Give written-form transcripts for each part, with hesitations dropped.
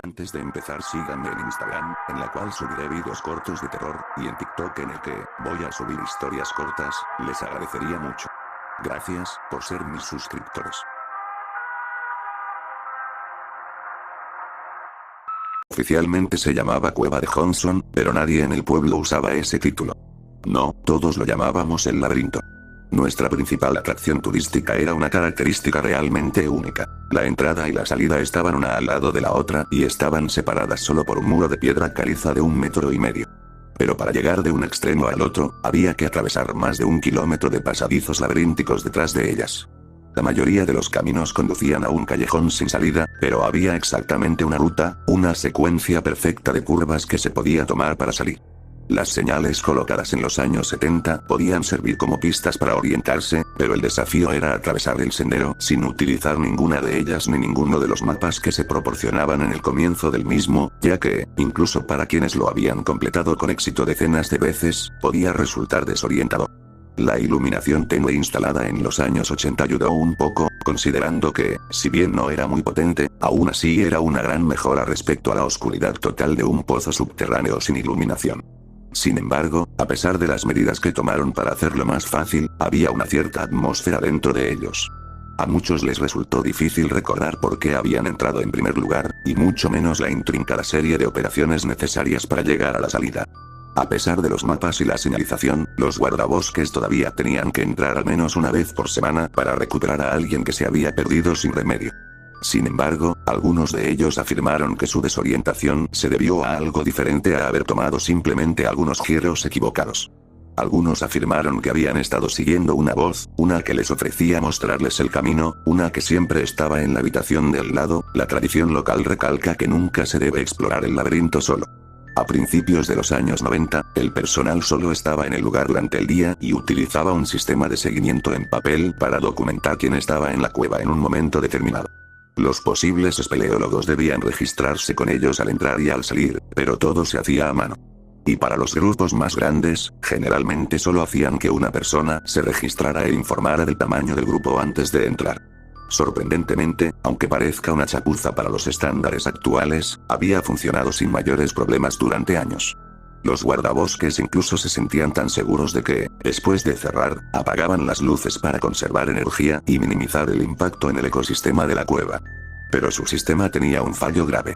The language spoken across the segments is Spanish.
Antes de empezar, síganme en Instagram, en la cual subiré vídeos cortos de terror, y en TikTok en el que voy a subir historias cortas. Les agradecería mucho. Gracias por ser mis suscriptores. Oficialmente se llamaba Cueva de Johnson, pero nadie en el pueblo usaba ese título. No, todos lo llamábamos el laberinto. Nuestra principal atracción turística era una característica realmente única. La entrada y la salida estaban una al lado de la otra y estaban separadas solo por un muro de piedra caliza de 1,5 metros. Pero para llegar de un extremo al otro, había que atravesar más de 1 kilómetro de pasadizos laberínticos detrás de ellas. La mayoría de los caminos conducían a un callejón sin salida, pero había exactamente una ruta, una secuencia perfecta de curvas que se podía tomar para salir. Las señales colocadas en los años 70 podían servir como pistas para orientarse, pero el desafío era atravesar el sendero sin utilizar ninguna de ellas ni ninguno de los mapas que se proporcionaban en el comienzo del mismo, ya que, incluso para quienes lo habían completado con éxito decenas de veces, podía resultar desorientador. La iluminación tenue instalada en los años 80 ayudó un poco, considerando que, si bien no era muy potente, aún así era una gran mejora respecto a la oscuridad total de un pozo subterráneo sin iluminación. Sin embargo, a pesar de las medidas que tomaron para hacerlo más fácil, había una cierta atmósfera dentro de ellos. A muchos les resultó difícil recordar por qué habían entrado en primer lugar, y mucho menos la intrincada serie de operaciones necesarias para llegar a la salida. A pesar de los mapas y la señalización, los guardabosques todavía tenían que entrar al menos una vez por semana para recuperar a alguien que se había perdido sin remedio. Sin embargo, algunos de ellos afirmaron que su desorientación se debió a algo diferente a haber tomado simplemente algunos giros equivocados. Algunos afirmaron que habían estado siguiendo una voz, una que les ofrecía mostrarles el camino, una que siempre estaba en la habitación de al lado. La tradición local recalca que nunca se debe explorar el laberinto solo. A principios de los años 90, el personal solo estaba en el lugar durante el día y utilizaba un sistema de seguimiento en papel para documentar quién estaba en la cueva en un momento determinado. Los posibles espeleólogos debían registrarse con ellos al entrar y al salir, pero todo se hacía a mano. Y para los grupos más grandes, generalmente solo hacían que una persona se registrara e informara del tamaño del grupo antes de entrar. Sorprendentemente, aunque parezca una chapuza para los estándares actuales, había funcionado sin mayores problemas durante años. Los guardabosques incluso se sentían tan seguros de que, después de cerrar, apagaban las luces para conservar energía y minimizar el impacto en el ecosistema de la cueva. Pero su sistema tenía un fallo grave.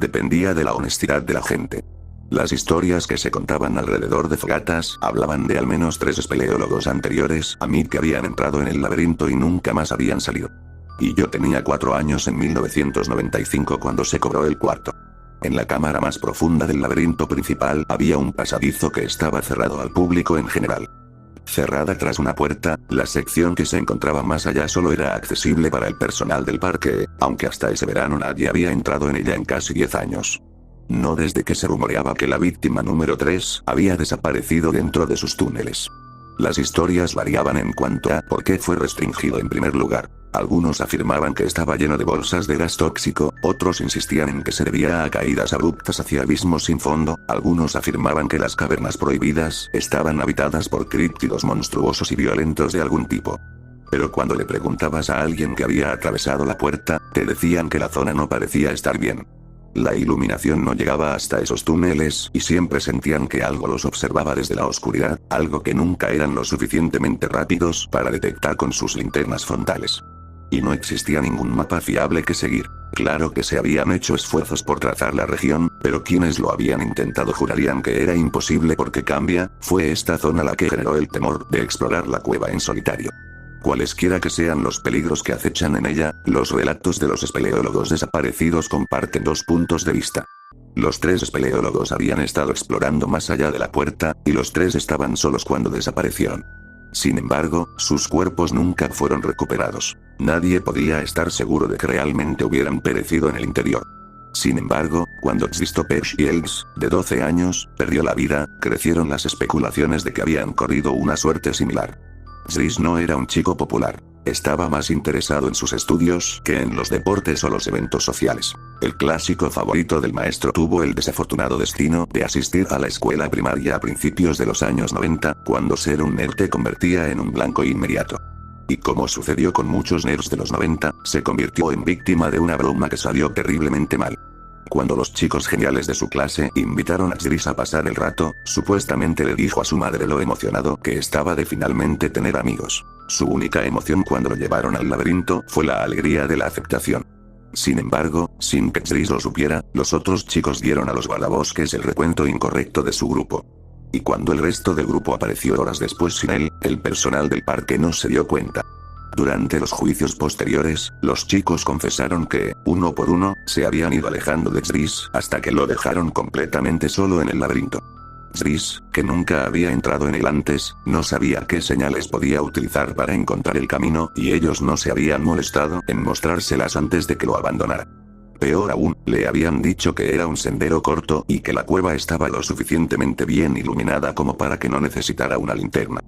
Dependía de la honestidad de la gente. Las historias que se contaban alrededor de fogatas hablaban de al menos 3 espeleólogos anteriores a mí que habían entrado en el laberinto y nunca más habían salido. Y yo tenía 4 años en 1995 cuando se cobró el cuarto. En la cámara más profunda del laberinto principal había un pasadizo que estaba cerrado al público en general. Cerrada tras una puerta, la sección que se encontraba más allá solo era accesible para el personal del parque, aunque hasta ese verano nadie había entrado en ella en casi 10 años. No desde que se rumoreaba que la víctima número 3 había desaparecido dentro de sus túneles. Las historias variaban en cuanto a por qué fue restringido en primer lugar. Algunos afirmaban que estaba lleno de bolsas de gas tóxico, otros insistían en que se debía a caídas abruptas hacia abismos sin fondo, algunos afirmaban que las cavernas prohibidas estaban habitadas por críptidos monstruosos y violentos de algún tipo. Pero cuando le preguntabas a alguien que había atravesado la puerta, te decían que la zona no parecía estar bien. La iluminación no llegaba hasta esos túneles y siempre sentían que algo los observaba desde la oscuridad, algo que nunca eran lo suficientemente rápidos para detectar con sus linternas frontales. Y no existía ningún mapa fiable que seguir. Claro que se habían hecho esfuerzos por trazar la región, pero quienes lo habían intentado jurarían que era imposible porque fue esta zona la que generó el temor de explorar la cueva en solitario. Cualesquiera que sean los peligros que acechan en ella, los relatos de los espeleólogos desaparecidos comparten 2 puntos de vista. Los 3 espeleólogos habían estado explorando más allá de la puerta, y los 3 estaban solos cuando desaparecieron. Sin embargo, sus cuerpos nunca fueron recuperados. Nadie podía estar seguro de que realmente hubieran perecido en el interior. Sin embargo, cuando Christopher Shields, de 12 años, perdió la vida, crecieron las especulaciones de que habían corrido una suerte similar. Chris no era un chico popular. Estaba más interesado en sus estudios que en los deportes o los eventos sociales. El clásico favorito del maestro tuvo el desafortunado destino de asistir a la escuela primaria a principios de los años 90, cuando ser un nerd te convertía en un blanco inmediato. Y como sucedió con muchos nerds de los 90, se convirtió en víctima de una broma que salió terriblemente mal. Cuando los chicos geniales de su clase invitaron a Jris a pasar el rato, supuestamente le dijo a su madre lo emocionado que estaba de finalmente tener amigos. Su única emoción cuando lo llevaron al laberinto fue la alegría de la aceptación. Sin embargo, sin que Jris lo supiera, los otros chicos dieron a los guardabosques el recuento incorrecto de su grupo. Y cuando el resto del grupo apareció horas después sin él, el personal del parque no se dio cuenta. Durante los juicios posteriores, los chicos confesaron que, uno por uno, se habían ido alejando de Jris hasta que lo dejaron completamente solo en el laberinto. Jris, que nunca había entrado en él antes, no sabía qué señales podía utilizar para encontrar el camino y ellos no se habían molestado en mostrárselas antes de que lo abandonara. Peor aún, le habían dicho que era un sendero corto y que la cueva estaba lo suficientemente bien iluminada como para que no necesitara una linterna.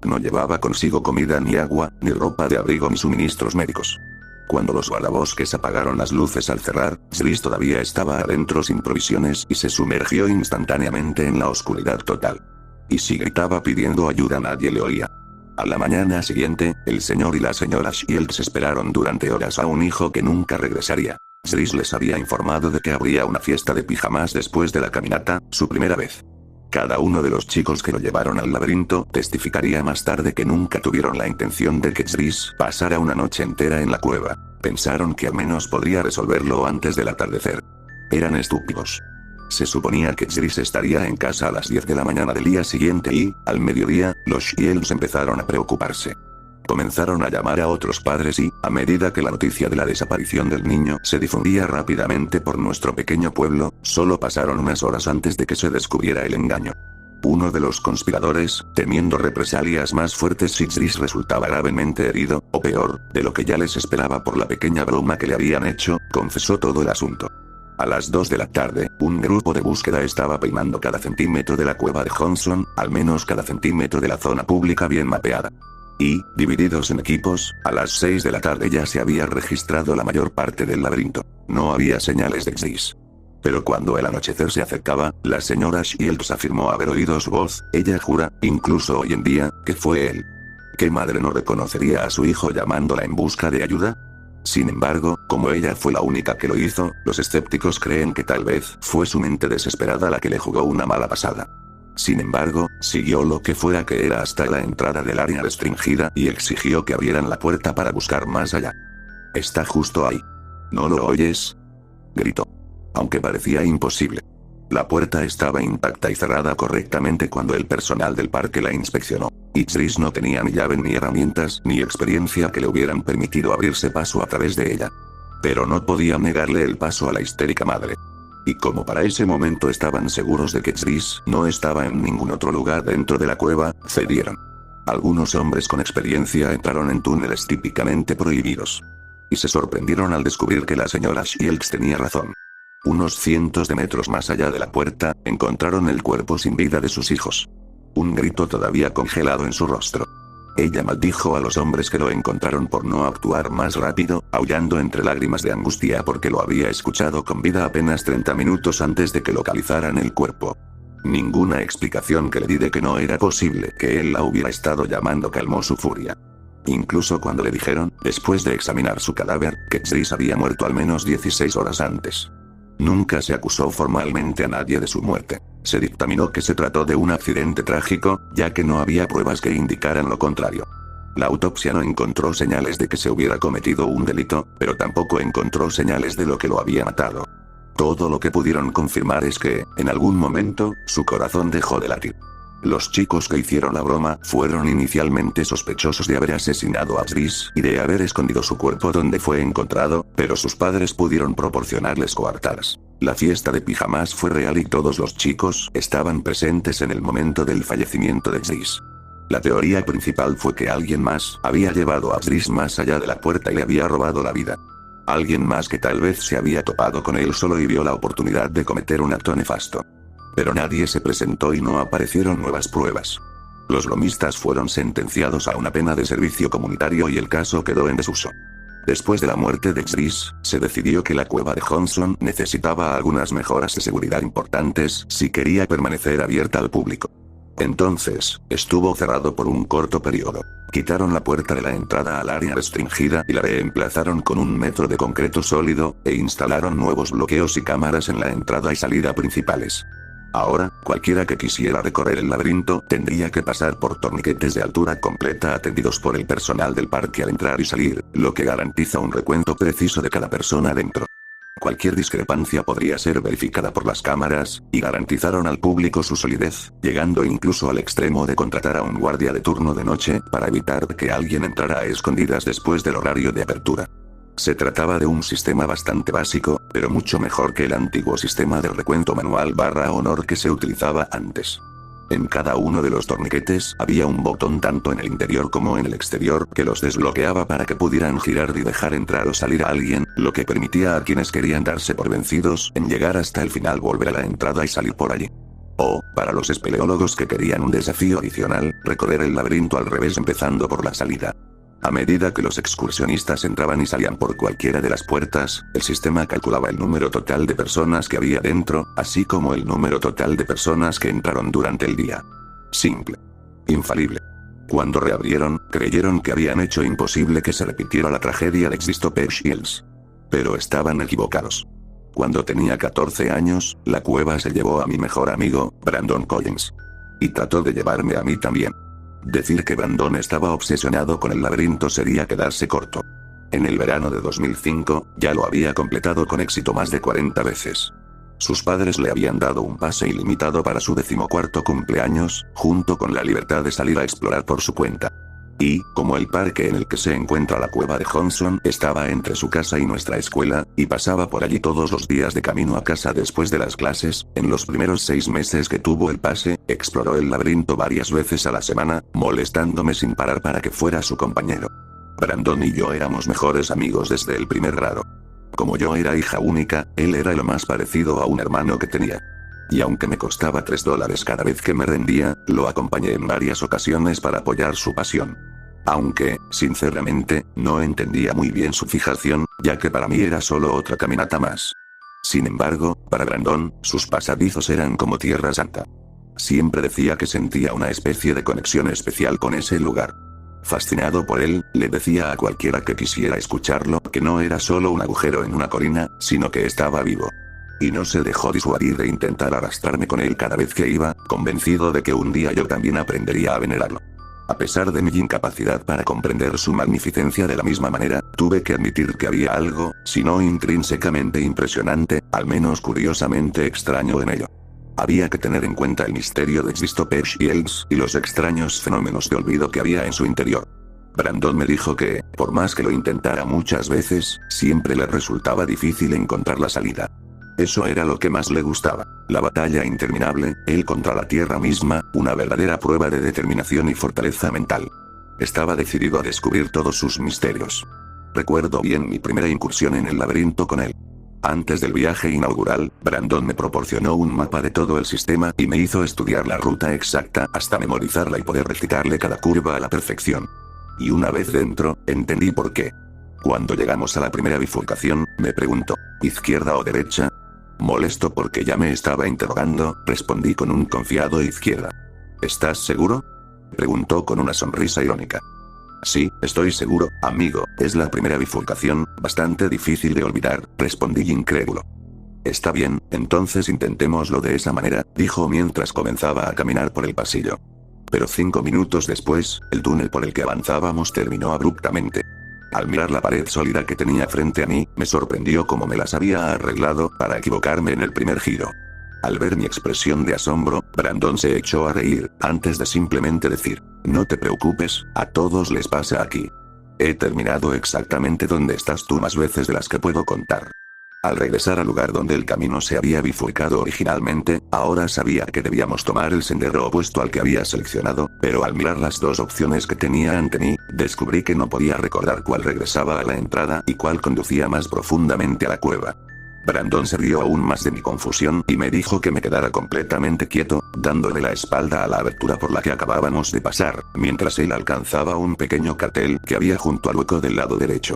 No llevaba consigo comida ni agua, ni ropa de abrigo ni suministros médicos. Cuando los guardabosques apagaron las luces al cerrar, Jris todavía estaba adentro sin provisiones y se sumergió instantáneamente en la oscuridad total. Y si gritaba pidiendo ayuda nadie le oía. A la mañana siguiente, el señor y la señora Shields esperaron durante horas a un hijo que nunca regresaría. Jris les había informado de que habría una fiesta de pijamas después de la caminata, su primera vez. Cada uno de los chicos que lo llevaron al laberinto testificaría más tarde que nunca tuvieron la intención de que Jris pasara una noche entera en la cueva. Pensaron que al menos podría resolverlo antes del atardecer. Eran estúpidos. Se suponía que Jris estaría en casa a las 10 de la mañana del día siguiente y, al mediodía, los Shields empezaron a preocuparse. Comenzaron a llamar a otros padres y, a medida que la noticia de la desaparición del niño se difundía rápidamente por nuestro pequeño pueblo, solo pasaron unas horas antes de que se descubriera el engaño. Uno de los conspiradores, temiendo represalias más fuertes si Jris resultaba gravemente herido, o peor, de lo que ya les esperaba por la pequeña broma que le habían hecho, confesó todo el asunto. A las 2 de la tarde, un grupo de búsqueda estaba peinando cada centímetro de la cueva de Johnson, al menos cada centímetro de la zona pública bien mapeada. Y, divididos en equipos, a las 6 de la tarde ya se había registrado la mayor parte del laberinto. No había señales de Jris. Pero cuando el anochecer se acercaba, la señora Shields afirmó haber oído su voz. Ella jura, incluso hoy en día, que fue él. ¿Qué madre no reconocería a su hijo llamándola en busca de ayuda? Sin embargo, como ella fue la única que lo hizo, los escépticos creen que tal vez fue su mente desesperada la que le jugó una mala pasada. Sin embargo, siguió lo que fuera que era hasta la entrada del área restringida y exigió que abrieran la puerta para buscar más allá. «Está justo ahí. ¿No lo oyes?», gritó. Aunque parecía imposible. La puerta estaba intacta y cerrada correctamente cuando el personal del parque la inspeccionó. Y Jris no tenía ni llave ni herramientas ni experiencia que le hubieran permitido abrirse paso a través de ella. Pero no podían negarle el paso a la histérica madre. Y como para ese momento estaban seguros de que Jris no estaba en ningún otro lugar dentro de la cueva, cedieron. Algunos hombres con experiencia entraron en túneles típicamente prohibidos. Y se sorprendieron al descubrir que la señora Shields tenía razón. Unos cientos de metros más allá de la puerta, encontraron el cuerpo sin vida de sus hijos. Un grito todavía congelado en su rostro. Ella maldijo a los hombres que lo encontraron por no actuar más rápido, aullando entre lágrimas de angustia porque lo había escuchado con vida apenas 30 minutos antes de que localizaran el cuerpo. Ninguna explicación que le di de que no era posible que él la hubiera estado llamando calmó su furia. Incluso cuando le dijeron, después de examinar su cadáver, que Jris había muerto al menos 16 horas antes. Nunca se acusó formalmente a nadie de su muerte. Se dictaminó que se trató de un accidente trágico, ya que no había pruebas que indicaran lo contrario. La autopsia no encontró señales de que se hubiera cometido un delito, pero tampoco encontró señales de lo que lo había matado. Todo lo que pudieron confirmar es que, en algún momento, su corazón dejó de latir. Los chicos que hicieron la broma fueron inicialmente sospechosos de haber asesinado a Jris y de haber escondido su cuerpo donde fue encontrado, pero sus padres pudieron proporcionarles coartadas. La fiesta de pijamas fue real y todos los chicos estaban presentes en el momento del fallecimiento de Jris. La teoría principal fue que alguien más había llevado a Jris más allá de la puerta y le había robado la vida. Alguien más que tal vez se había topado con él solo y vio la oportunidad de cometer un acto nefasto. Pero nadie se presentó y no aparecieron nuevas pruebas. Los lomistas fueron sentenciados a una pena de servicio comunitario y el caso quedó en desuso. Después de la muerte de Jris, se decidió que la cueva de Johnson necesitaba algunas mejoras de seguridad importantes si quería permanecer abierta al público. Entonces, estuvo cerrado por un corto periodo. Quitaron la puerta de la entrada al área restringida y la reemplazaron con 1 metro de concreto sólido, e instalaron nuevos bloqueos y cámaras en la entrada y salida principales. Ahora, cualquiera que quisiera recorrer el laberinto tendría que pasar por torniquetes de altura completa atendidos por el personal del parque al entrar y salir, lo que garantiza un recuento preciso de cada persona dentro. Cualquier discrepancia podría ser verificada por las cámaras, y garantizaron al público su solidez, llegando incluso al extremo de contratar a un guardia de turno de noche para evitar que alguien entrara a escondidas después del horario de apertura. Se trataba de un sistema bastante básico, pero mucho mejor que el antiguo sistema de recuento manual /honor que se utilizaba antes. En cada uno de los torniquetes había un botón tanto en el interior como en el exterior que los desbloqueaba para que pudieran girar y dejar entrar o salir a alguien, lo que permitía a quienes querían darse por vencidos en llegar hasta el final volver a la entrada y salir por allí. O, para los espeleólogos que querían un desafío adicional, recorrer el laberinto al revés empezando por la salida. A medida que los excursionistas entraban y salían por cualquiera de las puertas, el sistema calculaba el número total de personas que había dentro, así como el número total de personas que entraron durante el día. Simple. Infalible. Cuando reabrieron, creyeron que habían hecho imposible que se repitiera la tragedia de Christopher Shields. Pero estaban equivocados. Cuando tenía 14 años, la cueva se llevó a mi mejor amigo, Brandon Collins. Y trató de llevarme a mí también. Decir que Brandon estaba obsesionado con el laberinto sería quedarse corto. En el verano de 2005, ya lo había completado con éxito más de 40 veces. Sus padres le habían dado un pase ilimitado para su 14º cumpleaños, junto con la libertad de salir a explorar por su cuenta. Y, como el parque en el que se encuentra la cueva de Johnson estaba entre su casa y nuestra escuela, y pasaba por allí todos los días de camino a casa después de las clases, en los primeros 6 meses que tuvo el pase, exploró el laberinto varias veces a la semana, molestándome sin parar para que fuera su compañero. Brandon y yo éramos mejores amigos desde el primer grado. Como yo era hija única, él era lo más parecido a un hermano que tenía. Y aunque me costaba $3 cada vez que me rendía, lo acompañé en varias ocasiones para apoyar su pasión. Aunque, sinceramente, no entendía muy bien su fijación, ya que para mí era solo otra caminata más. Sin embargo, para Brandon, sus pasadizos eran como Tierra Santa. Siempre decía que sentía una especie de conexión especial con ese lugar. Fascinado por él, le decía a cualquiera que quisiera escucharlo que no era solo un agujero en una colina, sino que estaba vivo. Y no se dejó disuadir de intentar arrastrarme con él cada vez que iba, convencido de que un día yo también aprendería a venerarlo. A pesar de mi incapacidad para comprender su magnificencia de la misma manera, tuve que admitir que había algo, si no intrínsecamente impresionante, al menos curiosamente extraño en ello. Había que tener en cuenta el misterio de Christopher Shields y los extraños fenómenos de olvido que había en su interior. Brandon me dijo que, por más que lo intentara muchas veces, siempre le resultaba difícil encontrar la salida. Eso era lo que más le gustaba, la batalla interminable, él contra la Tierra misma, una verdadera prueba de determinación y fortaleza mental. Estaba decidido a descubrir todos sus misterios. Recuerdo bien mi primera incursión en el laberinto con él. Antes del viaje inaugural, Brandon me proporcionó un mapa de todo el sistema y me hizo estudiar la ruta exacta hasta memorizarla y poder recitarle cada curva a la perfección. Y una vez dentro, entendí por qué. Cuando llegamos a la primera bifurcación, me preguntó, ¿izquierda o derecha? Molesto porque ya me estaba interrogando, respondí con un confiado izquierda. ¿Estás seguro?, preguntó con una sonrisa irónica. Sí, estoy seguro, amigo, es la primera bifurcación, bastante difícil de olvidar, respondí incrédulo. Está bien, entonces intentémoslo de esa manera, dijo mientras comenzaba a caminar por el pasillo. Pero 5 minutos después, el túnel por el que avanzábamos terminó abruptamente. Al mirar la pared sólida que tenía frente a mí, me sorprendió cómo me las había arreglado para equivocarme en el primer giro. Al ver mi expresión de asombro, Brandon se echó a reír, antes de simplemente decir, no te preocupes, a todos les pasa aquí. He terminado exactamente donde estás tú más veces de las que puedo contar. Al regresar al lugar donde el camino se había bifurcado originalmente, ahora sabía que debíamos tomar el sendero opuesto al que había seleccionado, pero al mirar las dos opciones que tenía ante mí, descubrí que no podía recordar cuál regresaba a la entrada y cuál conducía más profundamente a la cueva. Brandon se rió aún más de mi confusión y me dijo que me quedara completamente quieto, dándole la espalda a la abertura por la que acabábamos de pasar, mientras él alcanzaba un pequeño cartel que había junto al hueco del lado derecho.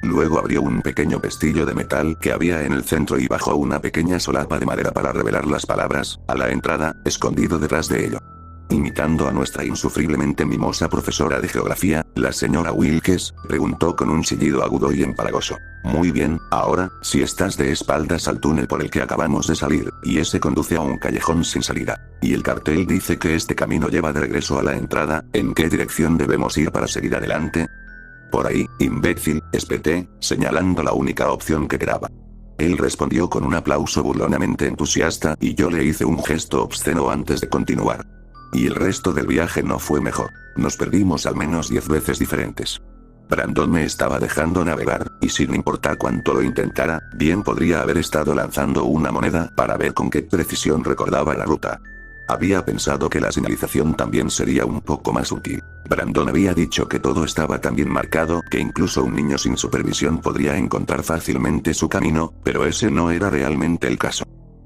Luego abrió un pequeño pestillo de metal que había en el centro y bajó una pequeña solapa de madera para revelar las palabras, a la entrada, escondido detrás de ello. Imitando a nuestra insufriblemente mimosa profesora de geografía, la señora Wilkes, preguntó con un chillido agudo y empalagoso. Muy bien, ahora, si estás de espaldas al túnel por el que acabamos de salir, y ese conduce a un callejón sin salida, y el cartel dice que este camino lleva de regreso a la entrada, ¿en qué dirección debemos ir para seguir adelante? Por ahí, imbécil, espeté, señalando la única opción que quedaba. Él respondió con un aplauso burlonamente entusiasta y yo le hice un gesto obsceno antes de continuar. Y el resto del viaje no fue mejor. Nos perdimos al menos 10 veces diferentes. Brandon me estaba dejando navegar, y sin importar cuánto lo intentara, bien podría haber estado lanzando una moneda para ver con qué precisión recordaba la ruta. Había pensado que la señalización también sería un poco más útil. Brandon había dicho que todo estaba tan bien marcado que incluso un niño sin supervisión podría encontrar fácilmente su camino, pero ese no era realmente el caso.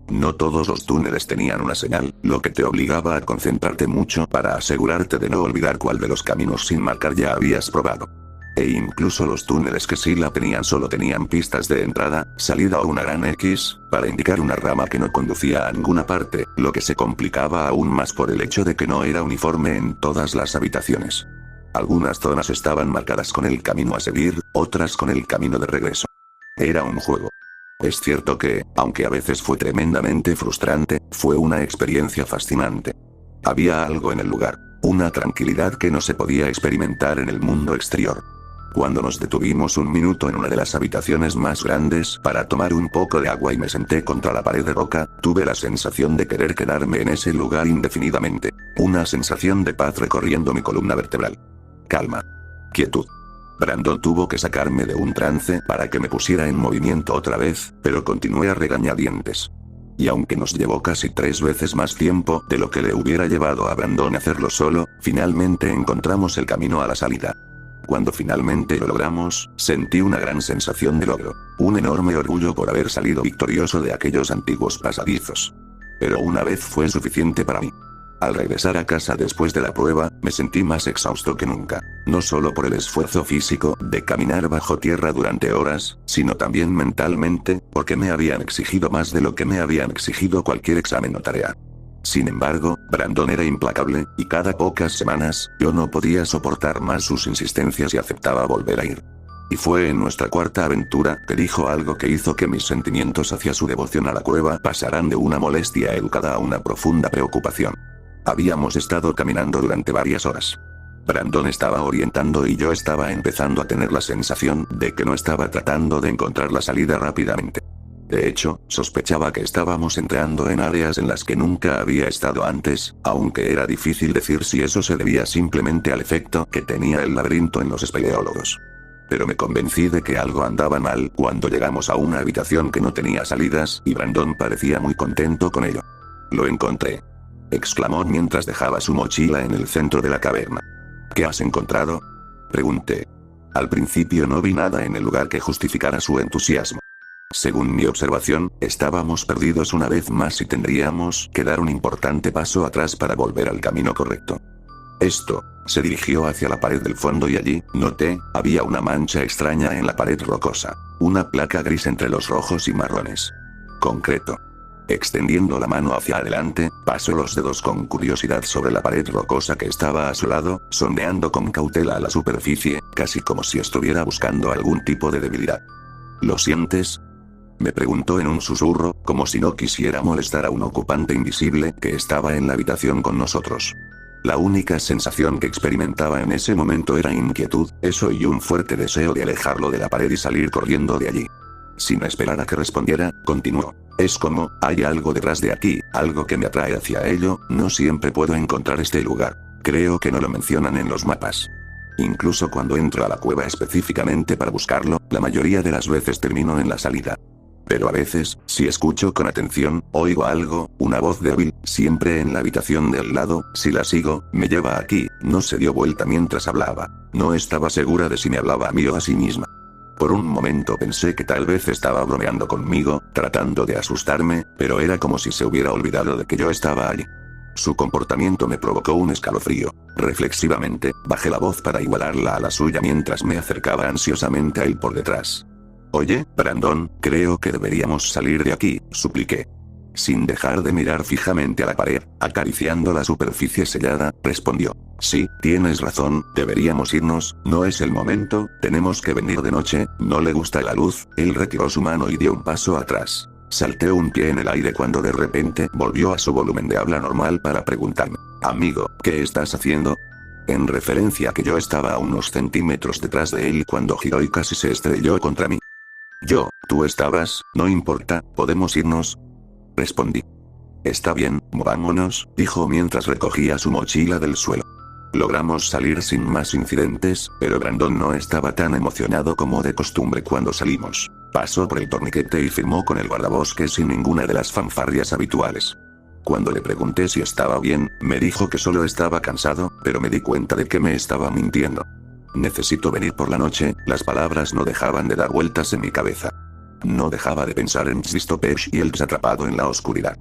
No todos los túneles tenían una señal, lo que te obligaba a concentrarte mucho para asegurarte de no olvidar cuál de los caminos sin marcar ya habías probado. E incluso los túneles que sí la tenían solo tenían pistas de entrada, salida o una gran X, para indicar una rama que no conducía a ninguna parte, lo que se complicaba aún más por el hecho de que no era uniforme en todas las habitaciones. Algunas zonas estaban marcadas con el camino a seguir, otras con el camino de regreso. Era un juego. Es cierto que, aunque a veces fue tremendamente frustrante, fue una experiencia fascinante. Había algo en el lugar, una tranquilidad que no se podía experimentar en el mundo exterior. Cuando nos detuvimos un minuto en una de las habitaciones más grandes para tomar un poco de agua y me senté contra la pared de roca, tuve la sensación de querer quedarme en ese lugar indefinidamente. Una sensación de paz recorriendo mi columna vertebral. Calma. Quietud. Brandon tuvo que sacarme de un trance para que me pusiera en movimiento otra vez, pero continué a regañadientes. Y aunque nos llevó casi 3 veces más tiempo de lo que le hubiera llevado a Brandon hacerlo solo, finalmente encontramos el camino a la salida. Cuando finalmente lo logramos, sentí una gran sensación de logro, un enorme orgullo por haber salido victorioso de aquellos antiguos pasadizos. Pero una vez fue suficiente para mí. Al regresar a casa después de la prueba, me sentí más exhausto que nunca, no solo por el esfuerzo físico de caminar bajo tierra durante horas, sino también mentalmente, porque me habían exigido más de lo que me habían exigido cualquier examen o tarea. Sin embargo, Brandon era implacable, y cada pocas semanas, yo no podía soportar más sus insistencias y aceptaba volver a ir. Y fue en nuestra cuarta aventura que dijo algo que hizo que mis sentimientos hacia su devoción a la cueva pasaran de una molestia educada a una profunda preocupación. Habíamos estado caminando durante varias horas. Brandon estaba orientando y yo estaba empezando a tener la sensación de que no estaba tratando de encontrar la salida rápidamente. De hecho, sospechaba que estábamos entrando en áreas en las que nunca había estado antes, aunque era difícil decir si eso se debía simplemente al efecto que tenía el laberinto en los espeleólogos. Pero me convencí de que algo andaba mal cuando llegamos a una habitación que no tenía salidas y Brandon parecía muy contento con ello. Lo encontré, exclamó mientras dejaba su mochila en el centro de la caverna. ¿Qué has encontrado?, pregunté. Al principio no vi nada en el lugar que justificara su entusiasmo. Según mi observación, estábamos perdidos una vez más y tendríamos que dar un importante paso atrás para volver al camino correcto. Esto, se dirigió hacia la pared del fondo y allí, noté, había una mancha extraña en la pared rocosa. Una placa gris entre los rojos y marrones. Concreto. Extendiendo la mano hacia adelante, pasó los dedos con curiosidad sobre la pared rocosa que estaba a su lado, sondeando con cautela a la superficie, casi como si estuviera buscando algún tipo de debilidad. ¿Lo sientes?, me preguntó en un susurro, como si no quisiera molestar a un ocupante invisible que estaba en la habitación con nosotros. La única sensación que experimentaba en ese momento era inquietud, eso y un fuerte deseo de alejarlo de la pared y salir corriendo de allí. Sin esperar a que respondiera, continuó. Es como, hay algo detrás de aquí, algo que me atrae hacia ello, no siempre puedo encontrar este lugar. Creo que no lo mencionan en los mapas. Incluso cuando entro a la cueva específicamente para buscarlo, la mayoría de las veces termino en la salida. Pero a veces, si escucho con atención, oigo algo, una voz débil, siempre en la habitación de al lado, si la sigo, me lleva aquí. No se dio vuelta mientras hablaba. No estaba segura de si me hablaba a mí o a sí misma. Por un momento pensé que tal vez estaba bromeando conmigo, tratando de asustarme, pero era como si se hubiera olvidado de que yo estaba allí. Su comportamiento me provocó un escalofrío. Reflexivamente, bajé la voz para igualarla a la suya mientras me acercaba ansiosamente a él por detrás. Oye, Brandon, creo que deberíamos salir de aquí, supliqué. sin dejar de mirar fijamente a la pared, acariciando la superficie sellada, respondió. Sí, tienes razón, deberíamos irnos, no es el momento, tenemos que venir de noche, no le gusta la luz. Él retiró su mano y dio un paso atrás. Salté un pie en el aire cuando de repente volvió a su volumen de habla normal para preguntarme. Amigo, ¿qué estás haciendo? En referencia a que yo estaba a unos centímetros detrás de él cuando giró y casi se estrelló contra mí. Tú estabas, no importa, ¿podemos irnos? Respondí. Está bien, movámonos, dijo mientras recogía su mochila del suelo. Logramos salir sin más incidentes, pero Brandon no estaba tan emocionado como de costumbre cuando salimos. Pasó por el torniquete y firmó con el guardabosques sin ninguna de las fanfarrias habituales. Cuando le pregunté si estaba bien, me dijo que solo estaba cansado, pero me di cuenta de que me estaba mintiendo. Necesito venir por la noche, las palabras no dejaban de dar vueltas en mi cabeza. No dejaba de pensar en Christopher y el atrapado en la oscuridad.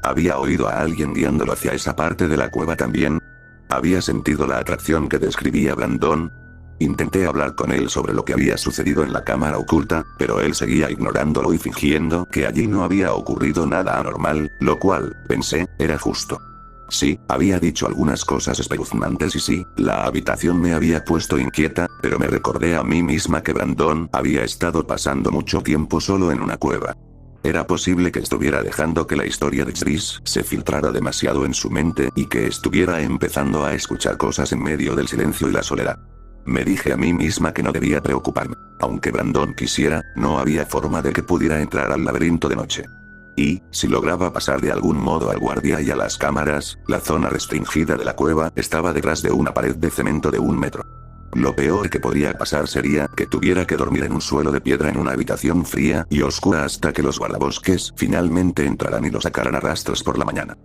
¿Había oído a alguien guiándolo hacia esa parte de la cueva también? ¿Había sentido la atracción que describía Brandon? Intenté hablar con él sobre lo que había sucedido en la cámara oculta, pero él seguía ignorándolo y fingiendo que allí no había ocurrido nada anormal, lo cual, pensé, era justo. Sí, había dicho algunas cosas espeluznantes y sí, la habitación me había puesto inquieta, pero me recordé a mí misma que Brandon había estado pasando mucho tiempo solo en una cueva. Era posible que estuviera dejando que la historia de Chris se filtrara demasiado en su mente y que estuviera empezando a escuchar cosas en medio del silencio y la soledad. Me dije a mí misma que no debía preocuparme. Aunque Brandon quisiera, no había forma de que pudiera entrar al laberinto de noche. Y, si lograba pasar de algún modo al guardia y a las cámaras, la zona restringida de la cueva estaba detrás de una pared de cemento de 1 metro. Lo peor que podría pasar sería que tuviera que dormir en un suelo de piedra en una habitación fría y oscura hasta que los guardabosques finalmente entraran y lo sacaran a rastros por la mañana.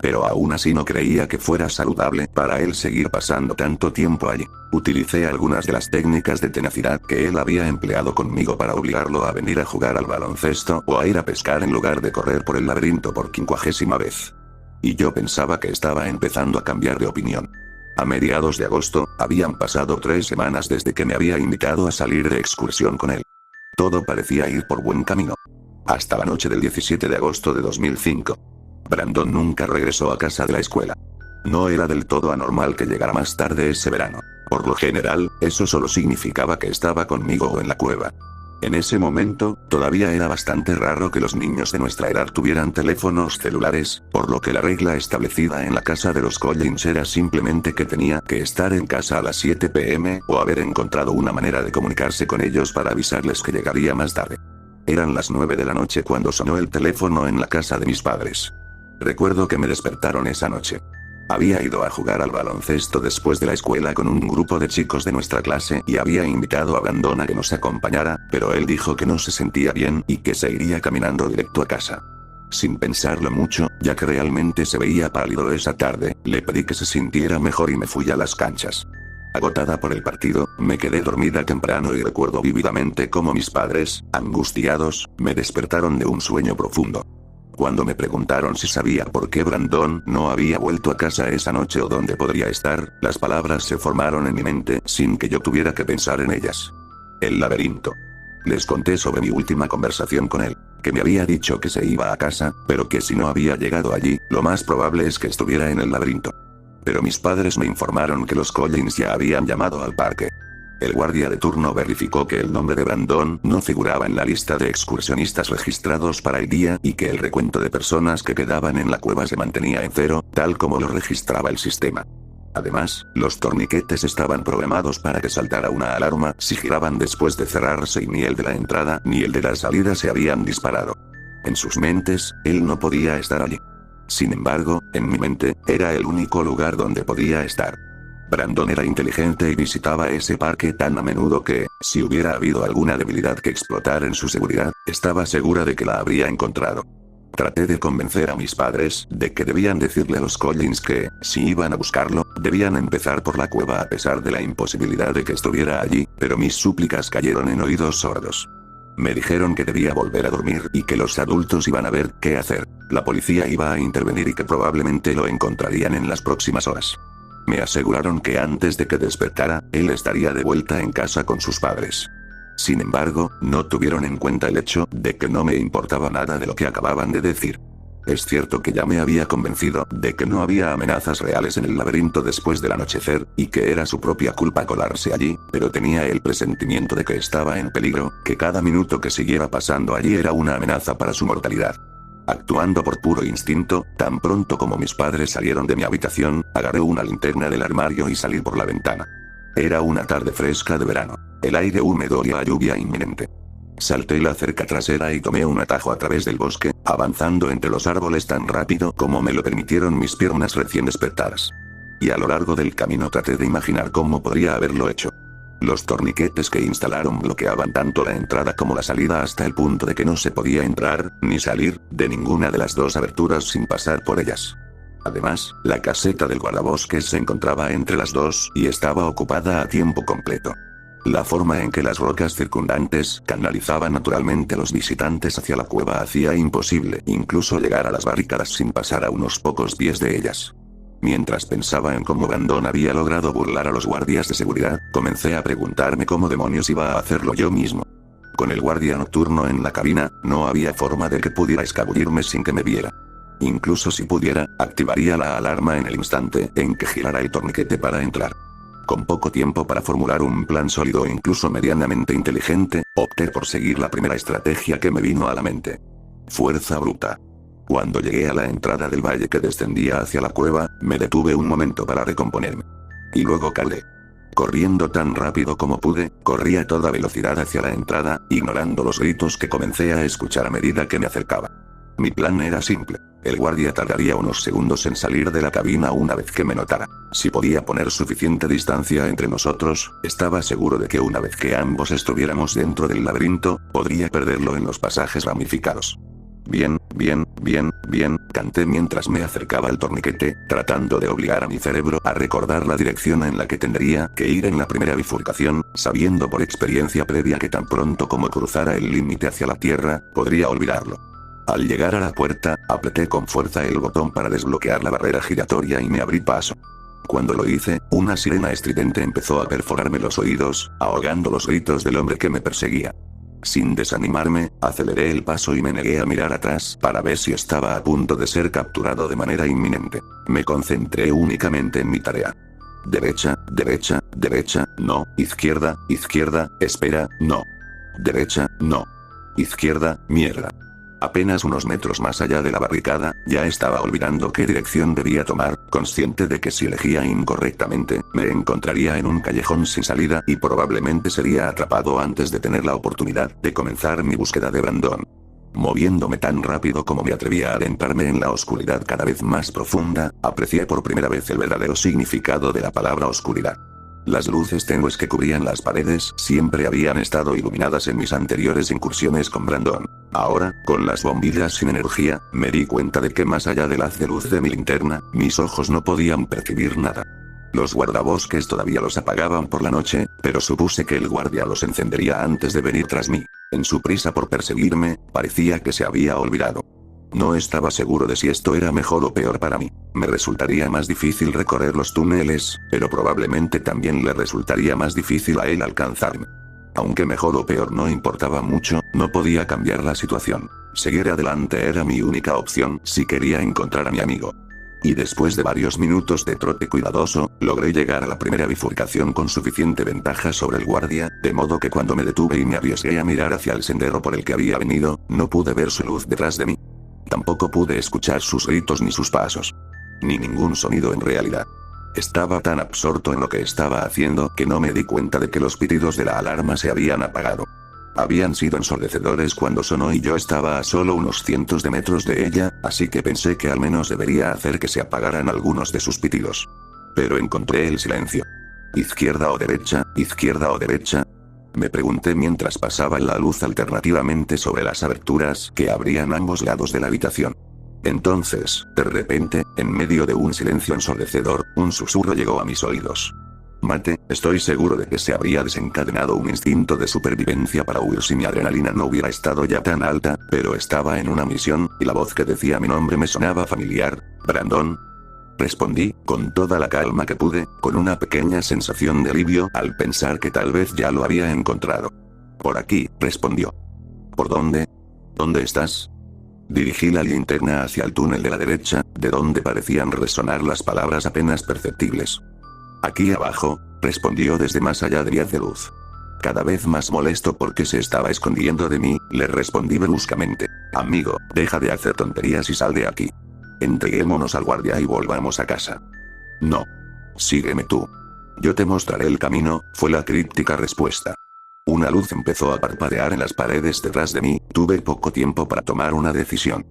Pero aún así no creía que fuera saludable para él seguir pasando tanto tiempo allí. Utilicé algunas de las técnicas de tenacidad que él había empleado conmigo para obligarlo a venir a jugar al baloncesto o a ir a pescar en lugar de correr por el laberinto por 50ª vez. Y yo pensaba que estaba empezando a cambiar de opinión. A mediados de agosto, habían pasado 3 semanas desde que me había invitado a salir de excursión con él. Todo parecía ir por buen camino. Hasta la noche del 17 de agosto de 2005. Brandon nunca regresó a casa de la escuela. No era del todo anormal que llegara más tarde ese verano. Por lo general, eso solo significaba que estaba conmigo o en la cueva. En ese momento, todavía era bastante raro que los niños de nuestra edad tuvieran teléfonos celulares, por lo que la regla establecida en la casa de los Collins era simplemente que tenía que estar en casa a las 7 p.m. o haber encontrado una manera de comunicarse con ellos para avisarles que llegaría más tarde. Eran las 9 de la noche cuando sonó el teléfono en la casa de mis padres. Recuerdo que me despertaron esa noche. Había ido a jugar al baloncesto después de la escuela con un grupo de chicos de nuestra clase y había invitado a Brandon a que nos acompañara, pero él dijo que no se sentía bien y que se iría caminando directo a casa. Sin pensarlo mucho, ya que realmente se veía pálido esa tarde, le pedí que se sintiera mejor y me fui a las canchas. Agotada por el partido, me quedé dormida temprano y recuerdo vívidamente cómo mis padres, angustiados, me despertaron de un sueño profundo. Cuando me preguntaron si sabía por qué Brandon no había vuelto a casa esa noche o dónde podría estar, las palabras se formaron en mi mente sin que yo tuviera que pensar en ellas. El laberinto. Les conté sobre mi última conversación con él, que me había dicho que se iba a casa, pero que si no había llegado allí, lo más probable es que estuviera en el laberinto. Pero mis padres me informaron que los Collins ya habían llamado al parque. El guardia de turno verificó que el nombre de Brandon no figuraba en la lista de excursionistas registrados para el día y que el recuento de personas que quedaban en la cueva se mantenía en 0, tal como lo registraba el sistema. Además, los torniquetes estaban programados para que saltara una alarma si giraban después de cerrarse y ni el de la entrada ni el de la salida se habían disparado. En sus mentes, él no podía estar allí. Sin embargo, en mi mente, era el único lugar donde podía estar. Brandon era inteligente y visitaba ese parque tan a menudo que, si hubiera habido alguna debilidad que explotar en su seguridad, estaba segura de que la habría encontrado. Traté de convencer a mis padres de que debían decirle a los Collins que, si iban a buscarlo, debían empezar por la cueva a pesar de la imposibilidad de que estuviera allí, pero mis súplicas cayeron en oídos sordos. Me dijeron que debía volver a dormir y que los adultos iban a ver qué hacer. La policía iba a intervenir y que probablemente lo encontrarían en las próximas horas. Me aseguraron que antes de que despertara, él estaría de vuelta en casa con sus padres. Sin embargo, no tuvieron en cuenta el hecho de que no me importaba nada de lo que acababan de decir. Es cierto que ya me había convencido de que no había amenazas reales en el laberinto después del anochecer, y que era su propia culpa colarse allí, pero tenía el presentimiento de que estaba en peligro, que cada minuto que siguiera pasando allí era una amenaza para su mortalidad. Actuando por puro instinto, tan pronto como mis padres salieron de mi habitación, agarré una linterna del armario y salí por la ventana. Era una tarde fresca de verano. El aire húmedo olía a lluvia inminente. Salté la cerca trasera y tomé un atajo a través del bosque, avanzando entre los árboles tan rápido como me lo permitieron mis piernas recién despertadas. Y a lo largo del camino traté de imaginar cómo podría haberlo hecho. Los torniquetes que instalaron bloqueaban tanto la entrada como la salida hasta el punto de que no se podía entrar, ni salir, de ninguna de las dos aberturas sin pasar por ellas. Además, la caseta del guardabosques se encontraba entre las dos y estaba ocupada a tiempo completo. La forma en que las rocas circundantes canalizaban naturalmente a los visitantes hacia la cueva hacía imposible incluso llegar a las barricadas sin pasar a unos pocos pies de ellas. Mientras pensaba en cómo Brandon había logrado burlar a los guardias de seguridad, comencé a preguntarme cómo demonios iba a hacerlo yo mismo. Con el guardia nocturno en la cabina, no había forma de que pudiera escabullirme sin que me viera. Incluso si pudiera, activaría la alarma en el instante en que girara el torniquete para entrar. Con poco tiempo para formular un plan sólido e incluso medianamente inteligente, opté por seguir la primera estrategia que me vino a la mente. Fuerza bruta. Cuando llegué a la entrada del valle que descendía hacia la cueva, me detuve un momento para recomponerme. Y luego calé. Corriendo tan rápido como pude, corrí a toda velocidad hacia la entrada, ignorando los gritos que comencé a escuchar a medida que me acercaba. Mi plan era simple. El guardia tardaría unos segundos en salir de la cabina una vez que me notara. Si podía poner suficiente distancia entre nosotros, estaba seguro de que una vez que ambos estuviéramos dentro del laberinto, podría perderlo en los pasajes ramificados. Bien, canté mientras me acercaba al torniquete, tratando de obligar a mi cerebro a recordar la dirección en la que tendría que ir en la primera bifurcación, sabiendo por experiencia previa que tan pronto como cruzara el límite hacia la tierra, podría olvidarlo. Al llegar a la puerta, apreté con fuerza el botón para desbloquear la barrera giratoria y me abrí paso. Cuando lo hice, una sirena estridente empezó a perforarme los oídos, ahogando los gritos del hombre que me perseguía. Sin desanimarme, aceleré el paso y me negué a mirar atrás para ver si estaba a punto de ser capturado de manera inminente. Me concentré únicamente en mi tarea. Derecha, no, izquierda, espera, no. Derecha, no. Izquierda, mierda. Apenas unos metros más allá de la barricada, ya estaba olvidando qué dirección debía tomar, consciente de que si elegía incorrectamente, me encontraría en un callejón sin salida y probablemente sería atrapado antes de tener la oportunidad de comenzar mi búsqueda de Brandon. Moviéndome tan rápido como me atrevía a adentrarme en la oscuridad cada vez más profunda, aprecié por primera vez el verdadero significado de la palabra oscuridad. Las luces tenues que cubrían las paredes siempre habían estado iluminadas en mis anteriores incursiones con Brandon. Ahora, con las bombillas sin energía, me di cuenta de que más allá del haz de luz de mi linterna, mis ojos no podían percibir nada. Los guardabosques todavía los apagaban por la noche, pero supuse que el guardia los encendería antes de venir tras mí. En su prisa por perseguirme, parecía que se había olvidado. No estaba seguro de si esto era mejor o peor para mí. Me resultaría más difícil recorrer los túneles, pero probablemente también le resultaría más difícil a él alcanzarme. Aunque mejor o peor no importaba mucho, no podía cambiar la situación. Seguir adelante era mi única opción si quería encontrar a mi amigo. Y después de varios minutos de trote cuidadoso, logré llegar a la primera bifurcación con suficiente ventaja sobre el guardia, de modo que cuando me detuve y me arriesgué a mirar hacia el sendero por el que había venido, no pude ver su luz detrás de mí. Tampoco pude escuchar sus gritos ni sus pasos. Ni ningún sonido en realidad. Estaba tan absorto en lo que estaba haciendo que no me di cuenta de que los pitidos de la alarma se habían apagado. Habían sido ensordecedores cuando sonó y yo estaba a solo unos cientos de metros de ella, así que pensé que al menos debería hacer que se apagaran algunos de sus pitidos. Pero encontré el silencio. ¿Izquierda o derecha? Me pregunté mientras pasaba la luz alternativamente sobre las aberturas que abrían ambos lados de la habitación. Entonces, de repente, en medio de un silencio ensordecedor, un susurro llegó a mis oídos. Mate, estoy seguro de que se habría desencadenado un instinto de supervivencia para huir si mi adrenalina no hubiera estado ya tan alta, pero estaba en una misión, y la voz que decía mi nombre me sonaba familiar. Brandon. Respondí, con toda la calma que pude, con una pequeña sensación de alivio al pensar que tal vez ya lo había encontrado. Por aquí, respondió. ¿Por dónde? ¿Dónde estás? Dirigí la linterna hacia el túnel de la derecha, de donde parecían resonar las palabras apenas perceptibles. Aquí abajo, respondió desde más allá de vías de luz. Cada vez más molesto porque se estaba escondiendo de mí, le respondí bruscamente. Amigo, deja de hacer tonterías y sal de aquí. Entreguémonos al guardia y volvamos a casa. No. Sígueme tú. Yo te mostraré el camino, fue la críptica respuesta. Una luz empezó a parpadear en las paredes detrás de mí, tuve poco tiempo para tomar una decisión.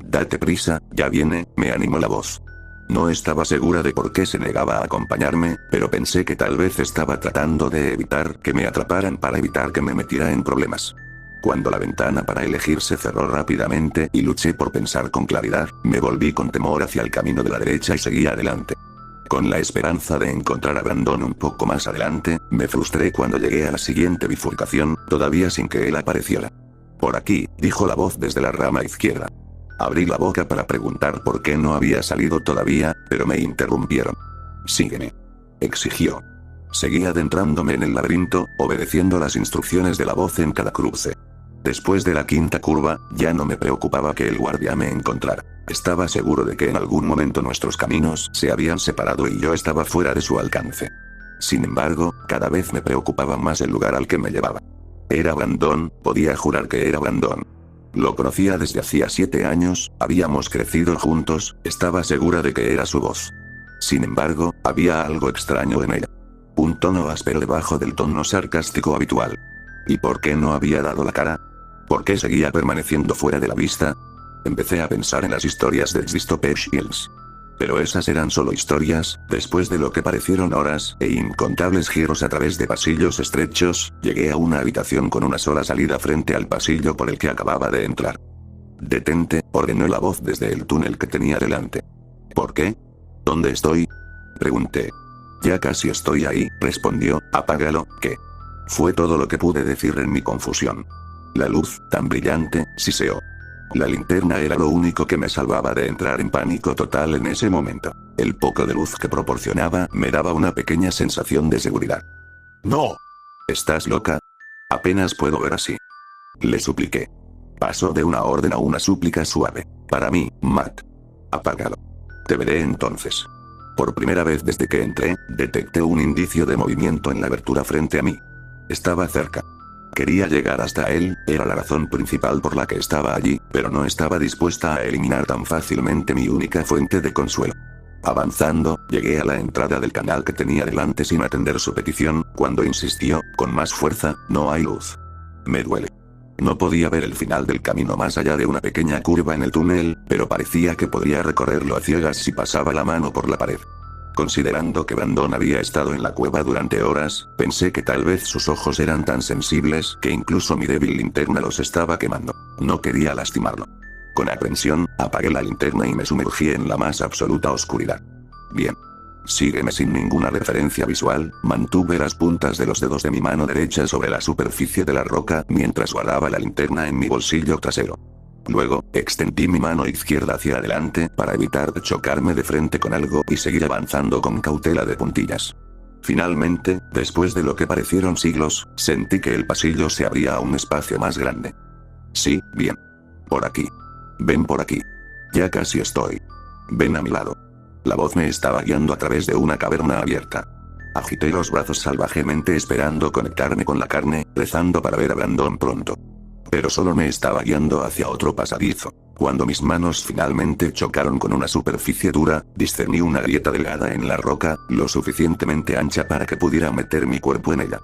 Date prisa, ya viene, me animó la voz. No estaba segura de por qué se negaba a acompañarme, pero pensé que tal vez estaba tratando de evitar que me atraparan para evitar que me metiera en problemas. Cuando la ventana para elegir se cerró rápidamente y luché por pensar con claridad, me volví con temor hacia el camino de la derecha y seguí adelante. Con la esperanza de encontrar a Brandon un poco más adelante, me frustré cuando llegué a la siguiente bifurcación, todavía sin que él apareciera. Por aquí, dijo la voz desde la rama izquierda. Abrí la boca para preguntar por qué no había salido todavía, pero me interrumpieron. Sígueme. Exigió. Seguí adentrándome en el laberinto, obedeciendo las instrucciones de la voz en cada cruce. Después de la quinta curva, ya no me preocupaba que el guardia me encontrara. Estaba seguro de que en algún momento nuestros caminos se habían separado y yo estaba fuera de su alcance. Sin embargo, cada vez me preocupaba más el lugar al que me llevaba. Era Brandon, podía jurar que era Brandon. Lo conocía desde hacía 7 años, habíamos crecido juntos, estaba segura de que era su voz. Sin embargo, había algo extraño en ella. Un tono áspero debajo del tono sarcástico habitual. ¿Y por qué no había dado la cara? ¿Por qué seguía permaneciendo fuera de la vista? Empecé a pensar en las historias de Dystopia Hills. Pero esas eran solo historias, después de lo que parecieron horas e incontables giros a través de pasillos estrechos, llegué a una habitación con una sola salida frente al pasillo por el que acababa de entrar. Detente, ordenó la voz desde el túnel que tenía delante. ¿Por qué? ¿Dónde estoy? Pregunté. Ya casi estoy ahí, respondió, apágalo, ¿qué? Fue todo lo que pude decir en mi confusión. La luz, tan brillante, siseó. La linterna era lo único que me salvaba de entrar en pánico total en ese momento. El poco de luz que proporcionaba me daba una pequeña sensación de seguridad. ¡No! ¿Estás loca? Apenas puedo ver así. Le supliqué. Pasó de una orden a una súplica suave. Para mí, Matt. Apágalo. Te veré entonces. Por primera vez desde que entré, detecté un indicio de movimiento en la abertura frente a mí. Estaba cerca. Quería llegar hasta él, era la razón principal por la que estaba allí, pero no estaba dispuesta a eliminar tan fácilmente mi única fuente de consuelo. Avanzando, llegué a la entrada del canal que tenía delante sin atender su petición, cuando insistió, con más fuerza, no hay luz. Me duele. No podía ver el final del camino más allá de una pequeña curva en el túnel, pero parecía que podría recorrerlo a ciegas si pasaba la mano por la pared. Considerando que Brandon había estado en la cueva durante horas, pensé que tal vez sus ojos eran tan sensibles que incluso mi débil linterna los estaba quemando. No quería lastimarlo. Con aprensión, apagué la linterna y me sumergí en la más absoluta oscuridad. Bien. Sígueme sin ninguna referencia visual, mantuve las puntas de los dedos de mi mano derecha sobre la superficie de la roca mientras guardaba la linterna en mi bolsillo trasero. Luego, extendí mi mano izquierda hacia adelante para evitar chocarme de frente con algo y seguir avanzando con cautela de puntillas. Finalmente, después de lo que parecieron siglos, sentí que el pasillo se abría a un espacio más grande. Sí, bien. Por aquí. Ven por aquí. Ya casi estoy. Ven a mi lado. La voz me estaba guiando a través de una caverna abierta. Agité los brazos salvajemente esperando conectarme con la carne, rezando para ver a Brandon pronto. Pero solo me estaba guiando hacia otro pasadizo. Cuando mis manos finalmente chocaron con una superficie dura, discerní una grieta delgada en la roca, lo suficientemente ancha para que pudiera meter mi cuerpo en ella.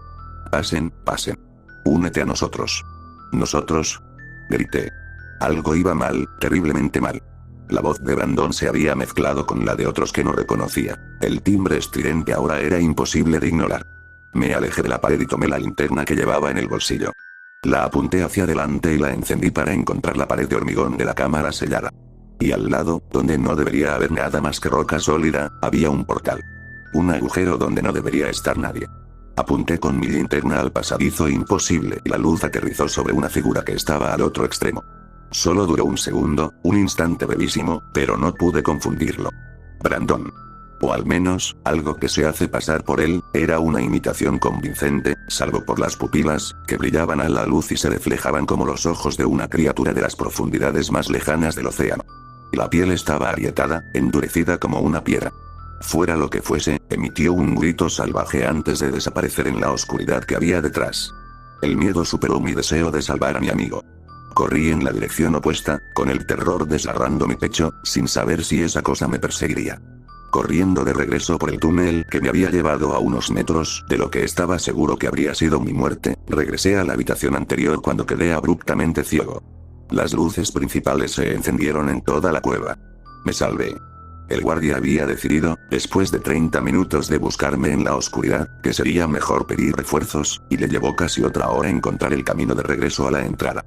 Pasen, pasen. Únete a nosotros. ¿Nosotros? Grité. Algo iba mal, terriblemente mal. La voz de Brandon se había mezclado con la de otros que no reconocía. El timbre estridente ahora era imposible de ignorar. Me alejé de la pared y tomé la linterna que llevaba en el bolsillo. La apunté hacia adelante y la encendí para encontrar la pared de hormigón de la cámara sellada. Y al lado, donde no debería haber nada más que roca sólida, había un portal. Un agujero donde no debería estar nadie. Apunté con mi linterna al pasadizo imposible y la luz aterrizó sobre una figura que estaba al otro extremo. Solo duró un segundo, un instante brevísimo, pero no pude confundirlo. Brandon. O al menos, algo que se hace pasar por él, era una imitación convincente, salvo por las pupilas, que brillaban a la luz y se reflejaban como los ojos de una criatura de las profundidades más lejanas del océano. La piel estaba agrietada, endurecida como una piedra. Fuera lo que fuese, emitió un grito salvaje antes de desaparecer en la oscuridad que había detrás. El miedo superó mi deseo de salvar a mi amigo. Corrí en la dirección opuesta, con el terror desgarrando mi pecho, sin saber si esa cosa me perseguiría. Corriendo de regreso por el túnel que me había llevado a unos metros de lo que estaba seguro que habría sido mi muerte, regresé a la habitación anterior cuando quedé abruptamente ciego. Las luces principales se encendieron en toda la cueva. Me salvé. El guardia había decidido, después de 30 minutos de buscarme en la oscuridad, que sería mejor pedir refuerzos, y le llevó casi otra hora encontrar el camino de regreso a la entrada.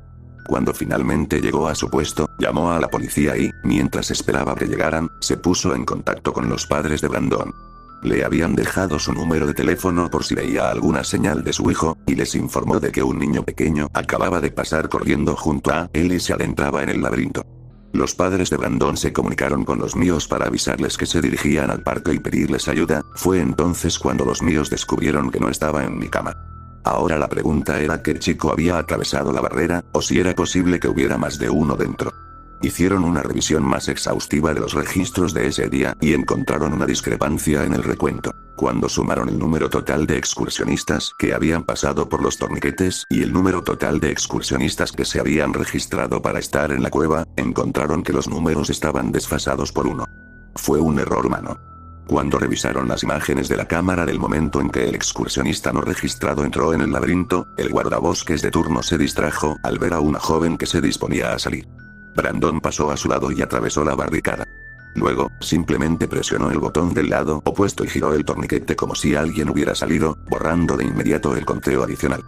Cuando finalmente llegó a su puesto, llamó a la policía y, mientras esperaba que llegaran, se puso en contacto con los padres de Brandon. Le habían dejado su número de teléfono por si veía alguna señal de su hijo, y les informó de que un niño pequeño acababa de pasar corriendo junto a él y se adentraba en el laberinto. Los padres de Brandon se comunicaron con los míos para avisarles que se dirigían al parque y pedirles ayuda. Fue entonces cuando los míos descubrieron que no estaba en mi cama. Ahora la pregunta era qué chico había atravesado la barrera, o si era posible que hubiera más de uno dentro. Hicieron una revisión más exhaustiva de los registros de ese día y encontraron una discrepancia en el recuento. Cuando sumaron el número total de excursionistas que habían pasado por los torniquetes y el número total de excursionistas que se habían registrado para estar en la cueva, encontraron que los números estaban desfasados por uno. Fue un error humano. Cuando revisaron las imágenes de la cámara del momento en que el excursionista no registrado entró en el laberinto, el guardabosques de turno se distrajo al ver a una joven que se disponía a salir. Brandon pasó a su lado y atravesó la barricada. Luego, simplemente presionó el botón del lado opuesto y giró el torniquete como si alguien hubiera salido, borrando de inmediato el conteo adicional.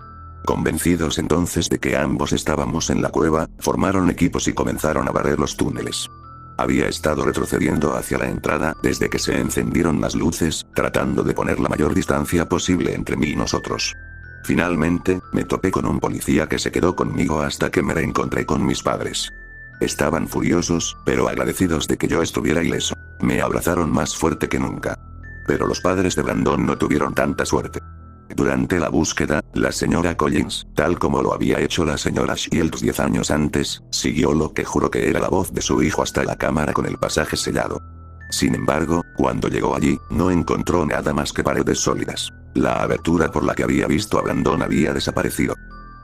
Convencidos entonces de que ambos estábamos en la cueva, formaron equipos y comenzaron a barrer los túneles. Había estado retrocediendo hacia la entrada desde que se encendieron las luces, tratando de poner la mayor distancia posible entre mí y nosotros. Finalmente, me topé con un policía que se quedó conmigo hasta que me reencontré con mis padres. Estaban furiosos, pero agradecidos de que yo estuviera ileso. Me abrazaron más fuerte que nunca. Pero los padres de Brandon no tuvieron tanta suerte. Durante la búsqueda, la señora Collins, tal como lo había hecho la señora Shields 10 años antes, siguió lo que juró que era la voz de su hijo hasta la cámara con el pasaje sellado. Sin embargo, cuando llegó allí, no encontró nada más que paredes sólidas. La abertura por la que había visto a Brandon había desaparecido.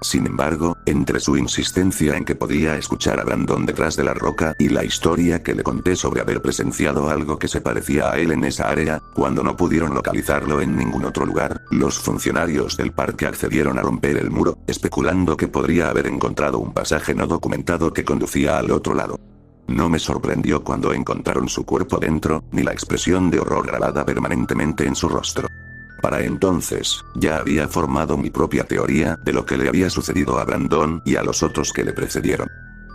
Sin embargo, entre su insistencia en que podía escuchar a Brandon detrás de la roca y la historia que le conté sobre haber presenciado algo que se parecía a él en esa área, cuando no pudieron localizarlo en ningún otro lugar, los funcionarios del parque accedieron a romper el muro, especulando que podría haber encontrado un pasaje no documentado que conducía al otro lado. No me sorprendió cuando encontraron su cuerpo dentro, ni la expresión de horror grabada permanentemente en su rostro. Para entonces, ya había formado mi propia teoría de lo que le había sucedido a Brandon y a los otros que le precedieron.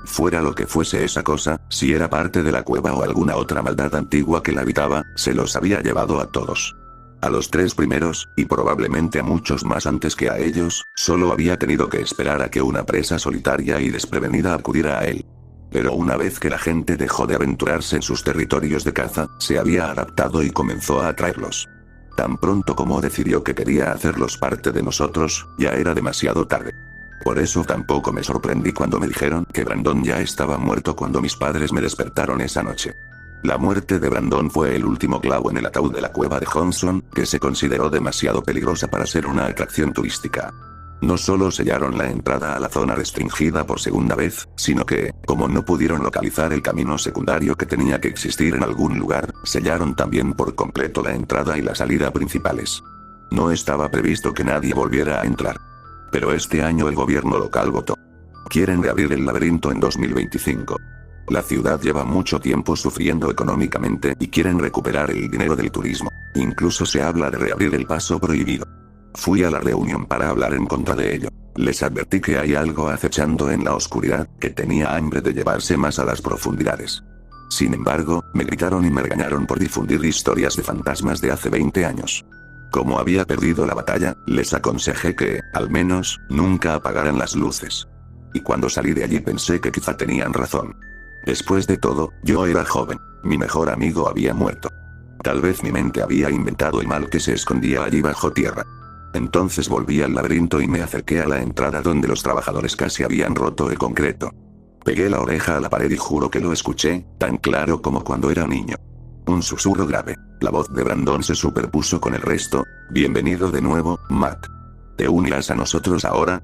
Fuera lo que fuese esa cosa, si era parte de la cueva o alguna otra maldad antigua que la habitaba, se los había llevado a todos. A los 3 primeros, y probablemente a muchos más antes que a ellos, solo había tenido que esperar a que una presa solitaria y desprevenida acudiera a él. Pero una vez que la gente dejó de aventurarse en sus territorios de caza, se había adaptado y comenzó a atraerlos. Tan pronto como decidió que quería hacerlos parte de nosotros, ya era demasiado tarde. Por eso tampoco me sorprendí cuando me dijeron que Brandon ya estaba muerto cuando mis padres me despertaron esa noche. La muerte de Brandon fue el último clavo en el ataúd de la cueva de Johnson, que se consideró demasiado peligrosa para ser una atracción turística. No solo sellaron la entrada a la zona restringida por segunda vez, sino que, como no pudieron localizar el camino secundario que tenía que existir en algún lugar, sellaron también por completo la entrada y la salida principales. No estaba previsto que nadie volviera a entrar. Pero este año el gobierno local votó. Quieren reabrir el laberinto en 2025. La ciudad lleva mucho tiempo sufriendo económicamente y quieren recuperar el dinero del turismo. Incluso se habla de reabrir el paso prohibido. Fui a la reunión para hablar en contra de ello. Les advertí que hay algo acechando en la oscuridad, que tenía hambre de llevarse más a las profundidades. Sin embargo, me gritaron y me regañaron por difundir historias de fantasmas de hace 20 años. Como había perdido la batalla, les aconsejé que, al menos, nunca apagaran las luces. Y cuando salí de allí pensé que quizá tenían razón. Después de todo, yo era joven. Mi mejor amigo había muerto. Tal vez mi mente había inventado el mal que se escondía allí bajo tierra. Entonces volví al laberinto y me acerqué a la entrada donde los trabajadores casi habían roto el concreto. Pegué la oreja a la pared y juro que lo escuché, tan claro como cuando era niño. Un susurro grave. La voz de Brandon se superpuso con el resto. Bienvenido de nuevo, Matt. ¿Te unirás a nosotros ahora?